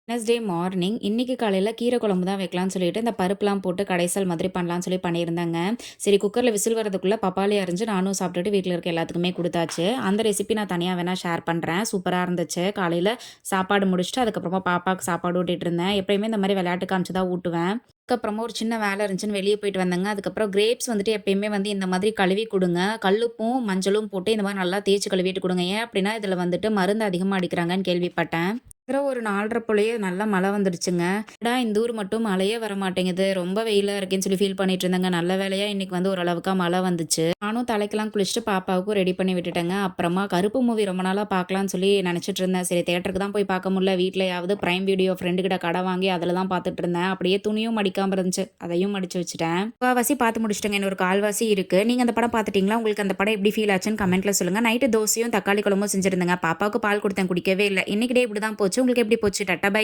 Wednesday morning இன்னைக்கு காலையில கீரை குழம்பு தான் வைக்கலான்னு சொல்லிட்டு, இந்த பருப்புலாம் போட்டு கடைசல் மாதிரி பண்ணலான்னு சொல்லி பண்ணியிருந்தேங்க. சரி குக்கர்ல விசில் வரதுக்குள்ள பப்பாளி அரிஞ்சு நானும் சாப்பிட்டுட்டு வீட்ல இருக்க எல்லாத்துக்குமே குடுத்தாச்சு. அந்த ரெசிபி நான் தனியா வேணா ஷேர் பண்றேன். சூப்பரா இருந்துச்சு. காலையில சாப்பாடு முடிச்சுட்டு, அதுக்கப்புறமா பாப்பாக்கு சாப்பாடு ஊட்டிட்டு இருந்தேன். எப்பயுமே இந்த மாரி விளையாட்டு காமிச்சு தான் ஊட்டுவேன். அதுக்கப்புறமா ஒரு சின்ன வேலை இருந்துச்சுன்னு வெளிய போயிட்டு வந்தேங்க. அதுக்கப்புறம் கிரேப்ஸ் வந்துட்டு எப்பயுமே வந்து இந்த மாதிரி கழுவி குடுங்க. கல்லுப்பும், மஞ்சளும் போட்டு இந்த மாரி நல்லா தேய்ச்சு கழுவிட்டு குடுங்க. ஏன் அப்டின்னா, இதுல வந்துட்டு மருந்து அதிகமா அடிக்கிறாங்கன்னு கேள்விப்பட்டேன். சாயந்தரம் ஒரு 4:30 போலயே நல்லா மழை வந்துடுச்சுங்க. என்னடா இந்த ஊர் மட்டும் மழையே வரமாட்டேங்குது. ரொம்ப வெயிலா இருக்கேன்னு சொல்லி ஃபீல் பண்ணிட்டு இருந்தேங்க. நல்ல வேளையா இன்னைக்கு வந்து ஓரளவுக்கா மழை வந்துச்சு. நானும் தலைக்கெல்லாம் குளிச்சுட்டு பாப்பாவுக்கும் ரெடி பண்ணி விட்டுட்டேங்க. அப்புறமா கருப்பு மூவி ரொம்ப நாளா பார்க்கலான்னு சொல்லி நெனச்சுட்டு இருந்தேன். சரி தியேட்டருக்கு தான் போய் பார்க்க முடியல. வீட்லயாவது பிரைம் வீடியோ ஃப்ரெண்டு கிட்ட கடன் வாங்கி அதில தான் பார்த்துட்டு இருந்தேன். அப்படியே துணியும் மடிக்காம இருந்துச்சு. அதையும் மடிச்சு வச்சுட்டேன். முக்காவாசி பார்த்து முடிச்சுட்டேங்க. இன்னொரு கால்வாசி இருக்கு. நீங்க அந்த படம் பார்த்துட்டீங்களா? உங்களுக்கு அந்த படம் எப்படி ஃபீல் ஆச்சுன்னு கமெண்ட்ல சொல்லுங்க. நைட்டு தோசையும், தக்காளி குழம்பும் செஞ்சிருந்தேங்க. பாப்பாவுக்கு பால் குடுத்தேன் குடிக்கவே இல்ல. இன்னைக்கு டே இப்படி தான் போச்சு. உங்களுக்கு எப்படி போச்சு? Tata by.